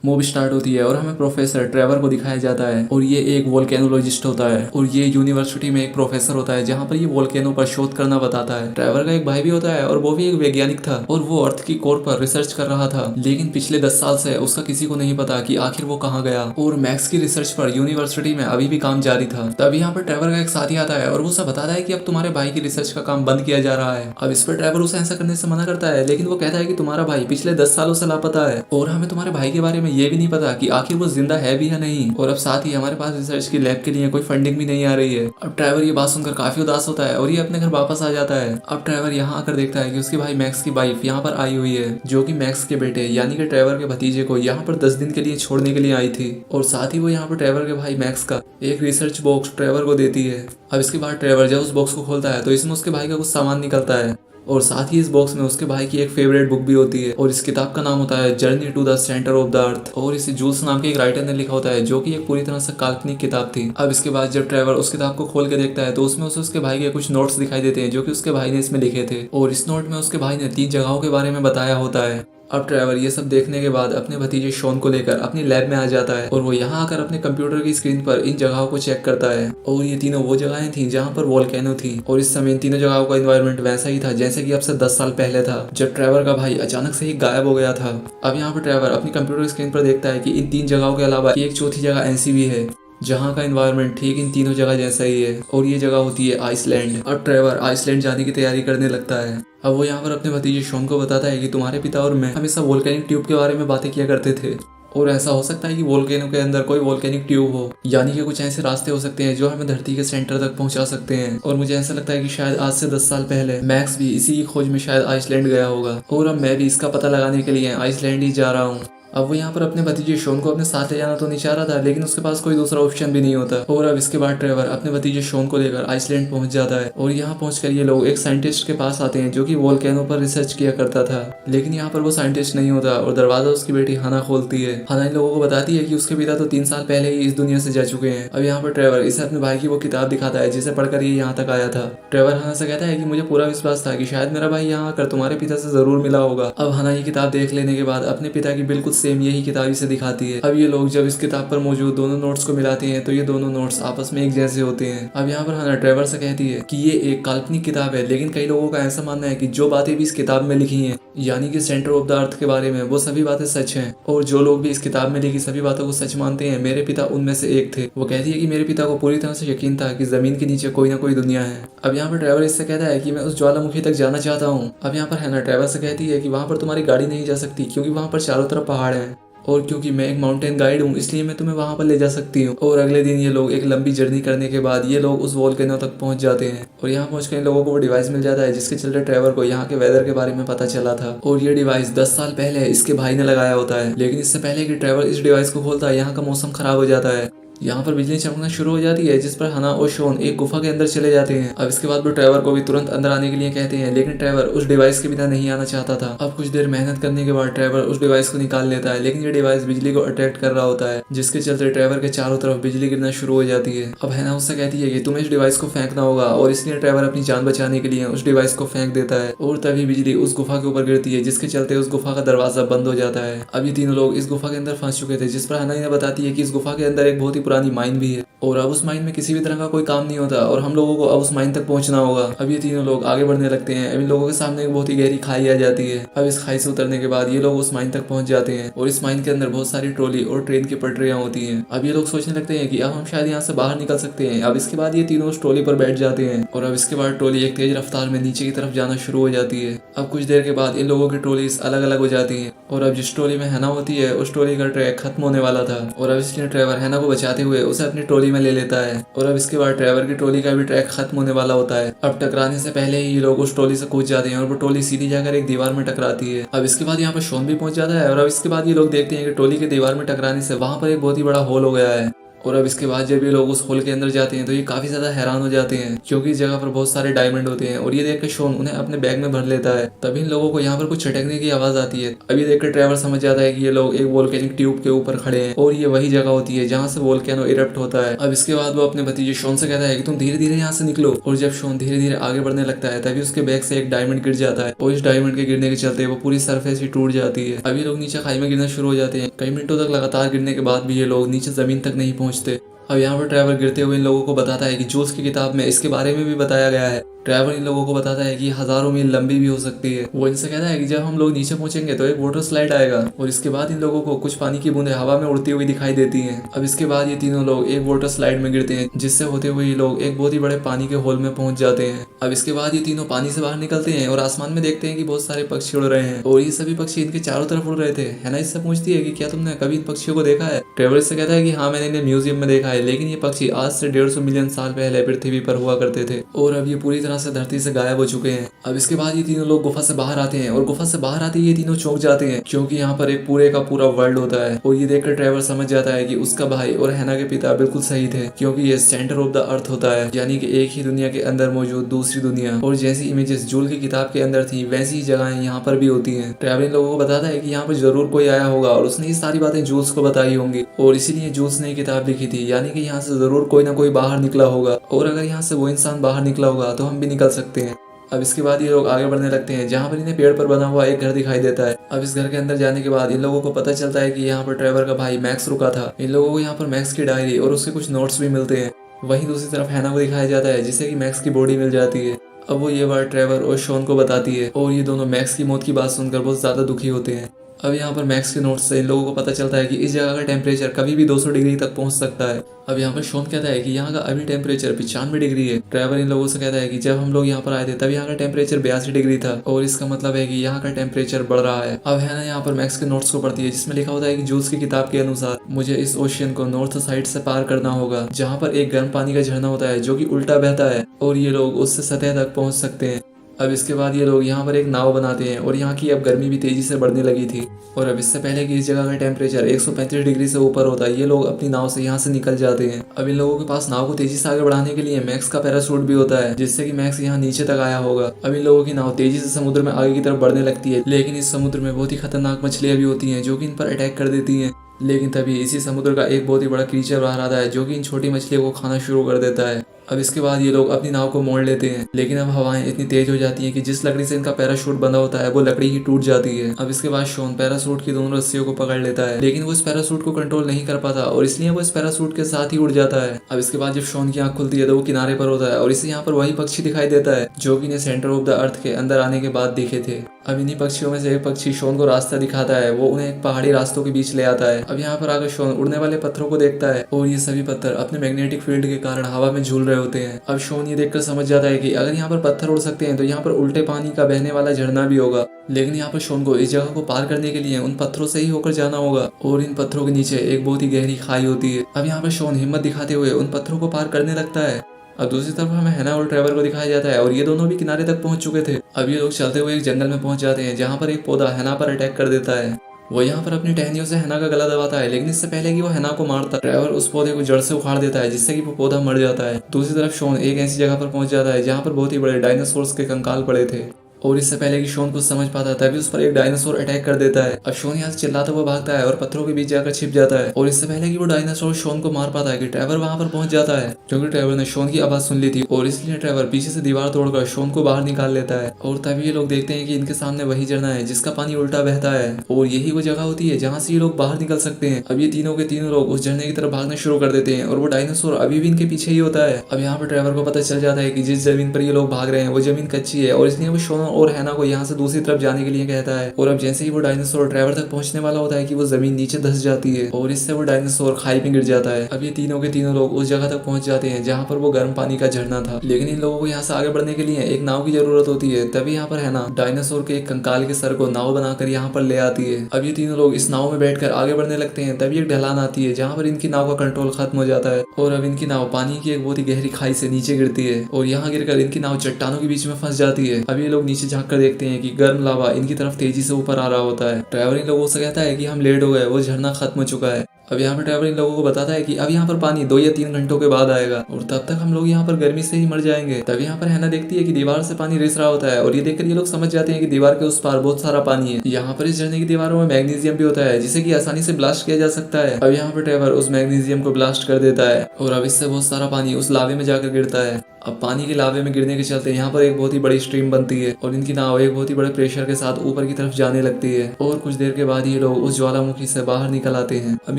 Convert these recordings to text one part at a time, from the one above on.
Movie start होती है और हमें प्रोफेसर ट्रेवर को दिखाया जाता है और ये एक वोल्केनोलॉजिस्ट होता है और ये यूनिवर्सिटी में एक प्रोफेसर होता है जहाँ पर ये वोल्केनो पर शोध करना बताता है। ट्रेवर का एक भाई भी होता है और वो भी एक वैज्ञानिक था और वो अर्थ की कोर पर रिसर्च कर रहा था, लेकिन पिछले 10 साल से उसका किसी को नहीं पता कि आखिर वो कहाँ गया और मैक्स की रिसर्च पर यूनिवर्सिटी में अभी भी काम जारी था। तब यहाँ पर ट्रेवर का एक साथी आता है और वो उसे बताता है कि अब तुम्हारे भाई की रिसर्च का काम बंद किया जा रहा है। अब इस पर ट्रेवर उसे ऐसा करने से मना करता है, लेकिन वो कहता है कि तुम्हारा भाई पिछले 10 सालों से लापता है और हमें तुम्हारे भाई के बारे में ये भी नहीं पता कि आखिर वो जिंदा है भी या नहीं, और अब साथ ही हमारे पास रिसर्च की लैब के लिए कोई फंडिंग भी नहीं आ रही है। अब ट्रेवर ये बात सुनकर काफी उदास होता है और ये अपने घर वापस आ जाता है। अब ट्रेवर यहाँ आकर देखता है कि उसके भाई मैक्स की वाइफ यहाँ पर आई हुई है, जो कि मैक्स के बेटे यानी कि ट्रेवर के भतीजे को यहाँ पर 10 दिन के लिए छोड़ने के लिए आई थी, और साथ ही वो यहाँ पर ट्रेवर के भाई मैक्स का एक रिसर्च बॉक्स ट्रेवर को देती है। अब इसके बाद ट्रेवर जब उस बॉक्स को खोलता है तो इसमें उसके भाई का कुछ सामान निकलता है और साथ ही इस बॉक्स में उसके भाई की एक फेवरेट बुक भी होती है और इस किताब का नाम होता है journey to the centre of the earth, और इसे जूल्स नाम के एक राइटर ने लिखा होता है, जो कि एक पूरी तरह से काल्पनिक किताब थी। अब इसके बाद जब ट्रेवर उस किताब को खोल के देखता है तो उसमें उसे उसके भाई के कुछ नोट्स दिखाई देते हैं जो कि उसके भाई ने इसमें लिखे थे, और इस नोट में उसके भाई ने 3 जगहों के बारे में बताया होता है। अब ट्रेवर ये सब देखने के बाद अपने भतीजे शॉन को लेकर अपनी लैब में आ जाता है और वो यहाँ आकर अपने कंप्यूटर की स्क्रीन पर इन जगहों को चेक करता है, और ये तीनों वो जगहें थी जहाँ पर वोल्केनो थी, और इस समय इन तीनों जगहों का एनवायरनमेंट वैसा ही था जैसे कि अब से 10 साल पहले था, जब ट्रेवर का भाई अचानक से ही गायब हो गया था। अब यहाँ पर ट्रेवर अपनी कंप्यूटर स्क्रीन पर देखता है कि इन 3 जगहों के अलावा एक चौथी जगह ऐसी भी है जहाँ का एनवायरनमेंट ठीक इन तीनों जगह जैसा ही है, और ये जगह होती है आइसलैंड। अब ट्रेवर आइसलैंड जाने की तैयारी करने लगता है। अब वो यहाँ पर अपने भतीजे शॉन को बताता है कि तुम्हारे पिता और मैं हमेशा वोल्केनिक ट्यूब के बारे में बातें किया करते थे, और ऐसा हो सकता है कि वोल्केनो के अंदर कोई वोल्केनिक ट्यूब हो, यानी कि कुछ ऐसे रास्ते हो सकते हैं जो हमें धरती के सेंटर तक पहुंचा सकते हैं। और मुझे ऐसा लगता है कि शायद आज से 10 साल पहले मैक्स भी इसी की खोज में शायद आइसलैंड गया होगा, और अब मैं भी इसका पता लगाने के लिए आइसलैंड ही जा रहा हूँ। अब वो यहाँ पर अपने भतीजे शॉन को अपने साथ ले जाना तो नहीं चाह रहा था, लेकिन उसके पास कोई दूसरा ऑप्शन भी नहीं होता, और अब इसके बाद ट्रेवर अपने भतीजे शॉन को लेकर आइसलैंड पहुंच जाता है, और यहाँ पहुंचकर ये लोग एक साइंटिस्ट के पास आते हैं जो कि वोल्केनो पर रिसर्च किया करता था, लेकिन यहाँ पर वो साइंटिस्ट नहीं होता, और दरवाजा उसकी बेटी हना खोलती है। हना इन लोगों को बताती है कि उसके पिता तो 3 साल पहले ही इस दुनिया से जा चुके हैं। अब यहाँ पर ट्रेवर इसे अपने भाई की वो किताब दिखाता है जिसे पढ़कर ये यहाँ तक आया था। ट्रेवर हना से कहता है कि मुझे पूरा विश्वास था कि शायद मेरा भाई यहाँ आकर तुम्हारे पिता से जरूर मिला होगा। अब हना ये किताब देख लेने के बाद अपने पिता की बिल्कुल सेम यही किताब दिखाती है। अब ये लोग जब इस किताब पर मौजूद दोनों नोट्स को मिलाते हैं तो ये दोनों नोट्स आपस में एक जैसे होते हैं। अब यहाँ पर हना ट्रेवर से कहती है कि ये एक काल्पनिक किताब है, लेकिन कई लोगों का ऐसा मानना है कि जो बातें भी इस किताब में लिखी हैं, यानी कि सेंटर ऑफ द अर्थ के बारे में, वो सभी बातें सच हैं, और जो लोग भी इस किताब में लिखी सभी बातों को सच मानते हैं। मेरे पिता उनमें से एक थे। वो कहती है कि मेरे पिता को पूरी तरह से यकीन था कि जमीन के नीचे कोई ना कोई दुनिया है। अब यहाँ पर ट्रेवर इससे कहता है कि मैं उस ज्वालामुखी तक जाना चाहता हूँ। अब यहाँ पर हना ट्रेवर से कहती है कि वहाँ पर तुम्हारी गाड़ी नहीं जा सकती क्योंकि वहाँ पर चारों तरफ पहाड़ है, और क्योंकि मैं एक माउंटेन गाइड हूँ इसलिए मैं तुम्हें वहां पर ले जा सकती हूँ। और अगले दिन ये लोग एक लंबी जर्नी करने के बाद ये लोग उस वोल्केनो तक पहुंच जाते हैं, और यहाँ पहुंचकर इन लोगों को वो डिवाइस मिल जाता है जिसके चलते ट्रेवर को यहाँ के वेदर के बारे में पता चला था, और ये डिवाइस 10 साल पहले इसके भाई ने लगाया होता है। लेकिन इससे पहले कि ट्रेवर इस डिवाइस को खोलता है यहाँ का मौसम खराब हो जाता है। यहाँ पर बिजली चमकना शुरू हो जाती है जिस पर हना और शॉन एक गुफा के अंदर चले जाते हैं। अब इसके बाद वो ट्रेवर को भी तुरंत अंदर आने के लिए कहते हैं, लेकिन ट्रेवर उस डिवाइस के बिना नहीं आना चाहता था। अब कुछ देर मेहनत करने के बाद ट्रेवर उस डिवाइस को निकाल लेता है, लेकिन ये डिवाइस बिजली को अट्रैक्ट कर रहा होता है जिसके चलते ट्रेवर के चारों तरफ बिजली गिरना शुरू हो जाती है। अब हना उससे कहती है कि तुम्हें इस डिवाइस को फेंकना होगा, और इसलिए ट्रेवर अपनी जान बचाने के लिए उस डिवाइस को फेंक देता है, और तभी बिजली उस गुफा के ऊपर गिरती है जिसके चलते उस गुफा का दरवाजा बंद हो जाता है। अब ये तीनों लोग इस गुफा के अंदर फंस चुके थे, जिस पर हना इन्हें बताती है कि इस गुफा के अंदर एक बहुत ही पुरानी माइन भी है, और अब उस माइन में किसी भी तरह का कोई काम नहीं होता, और हम लोगों को अब उस माइन तक पहुंचना होगा। अब ये तीनों लोग आगे बढ़ने लगते हैं। अब इन लोगों के सामने एक बहुत ही गहरी खाई आ जाती है। अब इस खाई से उतरने के बाद ये लोग उस माइन तक पहुंच जाते हैं, और इस माइन के अंदर बहुत सारी ट्रॉली और ट्रेन की पटरियां होती हैं। अब ये लोग सोचने लगते हैं कि अब हम शायद यहाँ से बाहर निकल सकते हैं। अब इसके बाद ये तीनों उस ट्रॉली पर बैठ जाते हैं, और अब इसके बाद ट्रॉली एक तेज रफ्तार में नीचे की तरफ जाना शुरू हो जाती है। अब कुछ देर के बाद इन लोगों की ट्रॉलीज अलग अलग हो जाती हैं, और अब जिस ट्रॉली में हना होती है उस ट्रॉली का ट्रैक खत्म होने वाला था, और अब इसलिए ट्रेवर हना को बचाते हुए उसे अपनी ट्रॉली में ले लेता है, और अब इसके बाद ट्रेवर की ट्रॉली का भी ट्रैक खत्म होने वाला होता है। अब टकराने से पहले ही ये लोग उस ट्रॉली से कूद जाते हैं, और वो ट्रॉली सीधी जाकर एक दीवार में टकराती है। अब इसके बाद यहाँ पर शॉन भी पहुंच जाता है, और अब इसके बाद ये लोग देखते हैं कि ट्रॉली के दीवार में टकराने से वहां पर एक बहुत ही बड़ा होल हो गया है, और अब इसके बाद जब ये लोग उस होल के अंदर जाते हैं तो ये काफी ज्यादा हैरान हो जाते हैं क्योंकि इस जगह पर बहुत सारे डायमंड होते हैं और ये देख कर शॉन उन्हें अपने बैग में भर लेता है। तभी इन लोगों को यहाँ पर कुछ छटकने की आवाज आती है। अभी देखकर ट्रेवर समझ जाता है कि ये लोग एक वोल्केनिक ट्यूब के ऊपर खड़े हैं और ये वही जगह होती है जहाँ से वोल्केनो इरप्ट होता है। अब इसके बाद वो अपने भतीजे शॉन से कहता है कि तुम धीरे धीरे यहाँ से निकलो। और जब शॉन धीरे धीरे आगे बढ़ने लगता है तभी उसके बैग से एक डायमंड गिर जाता है और इस डायमंड के गिरने के चलते वो पूरी सरफेस ही टूट जाती है। अभी लोग नीचे खाई में गिरना शुरू हो जाते हैं। कई मिनटों तक लगातार गिरने के बाद भी ये लोग नीचे जमीन तक नहीं पहुंचते। अब यहाँ पर ट्रेवर गिरते हुए इन लोगों को बताता है कि जूल्स की किताब में इसके बारे में भी बताया गया है। ट्रेवर इन लोगों को बताता है कि हजारों मील लंबी भी हो सकती है। वो इनसे कहता है कि जब हम लोग नीचे पहुंचेंगे तो एक वाटर स्लाइड आएगा और इसके बाद इन लोगों को कुछ पानी की बूंदें हवा में उड़ती हुई दिखाई देती हैं। अब इसके बाद ये तीनों लोग एक वाटर स्लाइड में गिरते हैं जिससे होते हुए ये लोग एक बहुत ही बड़े पानी के होल में पहुंच जाते हैं। अब इसके बाद ये तीनों पानी से बाहर निकलते हैं और आसमान में देखते हैं कि बहुत सारे पक्षी उड़ रहे हैं और ये सभी पक्षी इनके चारों तरफ उड़ रहे थे। हैना इससे पूछती है कि क्या तुमने कभी इन पक्षियों को देखा है? ट्रेवर इससे कहता है कि हाँ, मैंने इन्हें म्यूजियम में देखा है, लेकिन ये पक्षी आज से 150 मिलियन साल पहले पृथ्वी पर हुआ करते थे और अब ये पूरी तरह से धरती से गायब हो चुके हैं। अब इसके बाद ये तीनों लोग गुफा से बाहर आते हैं और गुफा से बाहर आते ही ये तीनों चौंक जाते हैं क्योंकि यहाँ पर एक पूरे का पूरा वर्ल्ड होता है। और ये देखकर ट्रेवर समझ जाता है कि उसका भाई और हैना के पिता बिल्कुल सही थे क्योंकि ये सेंटर ऑफ द अर्थ होता है, यानी कि एक ही दुनिया के अंदर मौजूद दूसरी दुनिया। और जैसी इमेजेस जूल की किताब के अंदर थी वैसी ही जगहें यहाँ पर भी होती हैं। ट्रेवर इन लोगों को बताता है कि यहाँ पर जरूर कोई आया होगा और उसने ये सारी बातें जूल्स को बताई होंगी और इसीलिए जूल्स ने किताब लिखी थी, यानी कि यहाँ से जरूर कोई ना कोई बाहर निकला होगा और अगर यहाँ से वो इंसान बाहर निकला होगा तो हम भी निकल सकते हैं। अब इसके बाद ये लोग आगे बढ़ने लगते हैं जहाँ पर इन्हें पेड़ पर बना हुआ एक घर दिखाई देता है। अब इस घर के अंदर जाने के बाद इन लोगों को पता चलता है कि यहाँ पर ट्रेवर का भाई मैक्स रुका था। इन लोगों को यहाँ पर मैक्स की डायरी और उसके कुछ नोट्स भी मिलते हैं। वहीं दूसरी तरफ हैना को दिखाया जाता है जिससे कि मैक्स की बॉडी मिल जाती है। अब वो ये बात ट्रेवर और शॉन को बताती है और ये दोनों मैक्स की मौत की बात सुनकर बहुत ज्यादा दुखी होते हैं। अब यहाँ पर मैक्स के नोट्स से इन लोगों को पता चलता है कि इस जगह का टेम्परेचर कभी भी 200 डिग्री तक पहुंच सकता है। अब यहाँ पर शॉन कहता है कि यहाँ का अभी टेम्परेचर 95 डिग्री है। ट्रेवर इन लोगों से कहता है कि जब हम लोग यहाँ पर आए थे तब यहाँ का टेम्परेचर 82 डिग्री था और इसका मतलब है कि यहाँ का टेम्परेचर बढ़ रहा है। अब है ना यहाँ पर मैक्स के नोट्स को पढ़ती है जिसमें लिखा होता है कि जूल्स की किताब के अनुसार मुझे इस ओशियन को नॉर्थ साइड से पार करना होगा जहाँ पर एक गर्म पानी का झरना होता है जो कि उल्टा बहता है और ये लोग उससे सतह तक पहुँच सकते हैं। अब इसके बाद ये लोग यहाँ पर एक नाव बनाते हैं और यहाँ की अब गर्मी भी तेजी से बढ़ने लगी थी और अब इससे पहले कि इस जगह का टेम्परेचर 135 डिग्री से ऊपर होता है ये लोग अपनी नाव से यहाँ से निकल जाते हैं। अब इन लोगों के पास नाव को तेजी से आगे बढ़ाने के लिए मैक्स का पैराशूट भी होता है जिससे कि मैक्स यहाँ नीचे तक आया होगा। अब इन लोगों की नाव तेजी से समुद्र में आगे की तरफ बढ़ने लगती है, लेकिन इस समुद्र में बहुत ही खतरनाक मछलियां भी होती हैं जो कि इन पर अटैक कर देती हैं। लेकिन तभी इसी समुद्र का एक बहुत ही बड़ा क्रीचर बाहर आता है जो कि इन छोटी मछलियों को खाना शुरू कर देता है। अब इसके बाद ये लोग अपनी नाव को मोड़ लेते हैं, लेकिन अब हवाएं इतनी तेज हो जाती हैं कि जिस लकड़ी से इनका पैराशूट बंधा होता है वो लकड़ी ही टूट जाती है। अब इसके बाद शॉन पैराशूट की दोनों रस्सियों को पकड़ लेता है, लेकिन वो इस पैराशूट को कंट्रोल नहीं कर पाता और इसलिए वो इस पैराशूट के साथ ही उड़ जाता है। अब इसके बाद जब शॉन की आंख खुलती है तो वो किनारे पर होता है और इसे यहाँ पर वही पक्षी दिखाई देता है जो कि इन्हें सेंटर ऑफ द अर्थ के अंदर आने के बाद दिखे थे। अब इन्हीं पक्षियों में से एक पक्षी शॉन को रास्ता दिखाता है, वो उन्हें एक पहाड़ी रास्तों के बीच ले आता है। अब यहाँ पर आकर शॉन उड़ने वाले पत्थरों को देखता है और ये सभी पत्थर अपने मैग्नेटिक फील्ड के कारण हवा में झूल रहे होते हैं। अब शॉन ये देखकर समझ जाता है कि अगर यहाँ पर पत्थर उड़ सकते हैं तो यहाँ पर उल्टे पानी का बहने वाला झरना भी होगा, लेकिन यहाँ पर शॉन को इस जगह को पार करने के लिए उन पत्थरों से ही होकर जाना होगा और इन पत्थरों के नीचे एक बहुत ही गहरी खाई होती है। अब यहाँ पर शॉन हिम्मत दिखाते हुए उन पत्थरों को पार करने लगता है। अब दूसरी तरफ हमें हैना और ट्रेवर को दिखाया जाता है और ये दोनों भी किनारे तक पहुंच चुके थे। अब ये लोग चलते हुए एक जंगल में पहुंच जाते हैं जहाँ पर एक पौधा हैना पर अटैक कर देता है। वो यहाँ पर अपनी टहनियों से हैना का गला दबाता है, लेकिन इससे पहले कि वो हैना को मारता ट्रेवर उस पौधे को जड़ से उखाड़ देता है जिससे कि वो पौधा मर जाता है। दूसरी तरफ शॉन एक ऐसी जगह पर पहुंच जाता है जहाँ पर बहुत ही बड़े डायनासोर्स के कंकाल पड़े थे और इससे पहले कि शॉन कुछ समझ पाता तभी उस पर एक डायनासोर अटैक कर देता है। अब शॉन यहाँ से चिल्लाता हुआ भागता है और पत्थरों के बीच जाकर छिप जाता है और इससे पहले कि वो डायनासोर शॉन को मार पाता है कि ट्रेवर वहां पर पहुंच जाता है क्योंकि ट्रेवर ने शॉन की आवाज सुन ली थी और इसलिए ट्रेवर पीछे से दीवार तोड़कर शॉन को बाहर निकाल लेता है। और तभी ये लोग देखते हैं कि इनके सामने वही झरना है जिसका पानी उल्टा बहता है और यही वो जगह होती है जहाँ से ये लोग बाहर निकल सकते हैं। अब ये तीनों के तीनों लोग उस झरने की तरफ भागना शुरू कर देते हैं और वो डायनासोर अभी भी इनके पीछे ही होता है। अब यहाँ पर ट्रेवर को पता चल जाता है कि जिस जमीन पर ये लोग भाग रहे हैं वो जमीन कच्ची है और इसलिए वो शॉन और हैना को यहाँ दूसरी तरफ जाने के लिए कहता है। और अब जैसे ही वो डायनासोर ट्रेवर तक पहुंचने वाला होता है कि वो जमीन नीचे धंस जाती है और इससे वो डायनासोर खाई में गिर जाता है। अब ये तीनों के तीनों लोग उस जगह तक पहुंच जाते हैं जहाँ पर वो गर्म पानी का झरना था, लेकिन इन लोगों को यहाँ से आगे बढ़ने के लिए एक नाव की जरूरत होती है। तभी यहाँ पर है ना डायनासोर के एक कंकाल के सर को नाव बनाकर यहाँ पर ले आती है। अब ये तीनों लोग इस नाव में बैठकर आगे बढ़ने लगते हैं। तभी एक ढलान आती है जहाँ पर इनकी नाव का कंट्रोल खत्म हो जाता है और अब इनकी नाव पानी की एक बहुत ही गहरी खाई से नीचे गिरती है और यहाँ गिरकर इनकी नाव चट्टानों के बीच में फंस जाती है। अब ये लोग नीचे झाँक कर देखते हैं कि गर्म लावा इनकी तरफ तेजी से ऊपर आ रहा होता है। ट्रेवर इन लोगों से कहता है कि हम लेट हो गए, वो झरना खत्म हो चुका है। अब यहाँ पर ट्रेवर इन लोगों को बताता है कि अब यहाँ पर पानी 2 या 3 घंटों के बाद आएगा और तब तक हम लोग यहाँ पर गर्मी से ही मर जाएंगे। तब यहाँ पर हैना देखती है कि दीवार से पानी रिस रहा होता है और ये देखकर ये लोग समझ जाते हैं कि दीवार के उस पार बहुत सारा पानी है। यहाँ पर इस झरने की दीवारों में मैग्नीशियम भी होता है जिसे कि आसानी से ब्लास्ट किया जा सकता है। अब यहाँ पर ट्रेवर उस मैग्नीशियम को ब्लास्ट कर देता है और अब इससे बहुत सारा पानी उस लावे में जाकर गिरता है। अब पानी के लावे में गिरने के चलते यहाँ पर एक बहुत ही बड़ी स्ट्रीम बनती है और इनकी नाव एक बहुत ही बड़े प्रेशर के साथ ऊपर की तरफ जाने लगती है और कुछ देर के बाद ये लोग उस ज्वालामुखी से बाहर निकल आते हैं। अब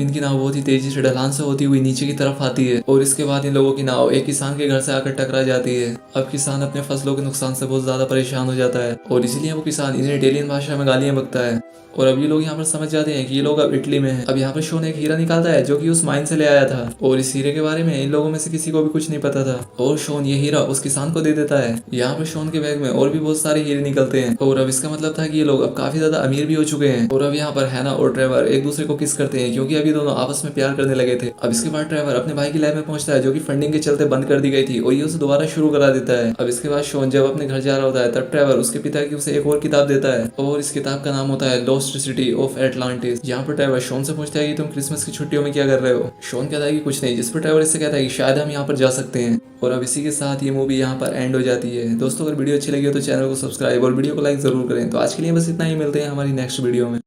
इनकी नाव बहुत ही तेजी से ढलान से होती हुई नीचे की तरफ आती है और इसके बाद इन लोगों की नाव एक किसान के घर से आकर टकरा जाती है। अब किसान अपने फसलों के नुकसान से बहुत ज्यादा परेशान हो जाता है और इसीलिए वो किसान इन्हें इटालियन भाषा में गालियां बकता है। और अब ये लोग यहाँ पर समझ जाते हैं कि ये लोग अब इटली में हैं। अब यहाँ पर शॉन एक हीरा निकालता है जो कि उस माइन से ले आया था और इस हीरे के बारे में इन लोगों में से किसी को भी कुछ नहीं पता था और शॉन ये हीरा उस किसान को दे देता है। यहाँ पर शॉन के बैग में और भी बहुत सारे हीरे निकलते हैं और अब इसका मतलब था कि ये लोग अब काफी ज्यादा अमीर भी हो चुके हैं। और अब यहाँ पर हैना और ट्रेवर एक दूसरे को किस करते हैं क्योंकि अभी दोनों आपस में प्यार करने लगे थे। अब इसके बाद ट्रेवर अपने भाई की लैब में पहुंचता है जो कि फंडिंग के चलते बंद कर दी गई थी और ये उसे दोबारा शुरू करा देता है। अब इसके बाद शॉन जब अपने घर जा रहा होता है तब ट्रेवर उसके पिता की उसे एक और किताब देता है और इस किताब का नाम होता है लॉस्ट सिटी ऑफ एटलांटिस। यहाँ पर ट्रेवर शॉन से पूछता है कि तुम क्रिसमस की छुट्टियों में क्या कर रहे हो। शॉन कहता है कि कुछ नहीं, जिस पर ट्रेवर इससे कहता है कि शायद हम यहाँ पर जा सकते हैं। और अब इसी के साथ ये मूवी यहाँ पर एंड हो जाती है। दोस्तों अगर वीडियो अच्छी लगी हो तो चैनल को सब्सक्राइब और वीडियो को लाइक जरूर करें। तो आज के लिए बस इतना ही, मिलते हैं हमारी नेक्स्ट वीडियो में।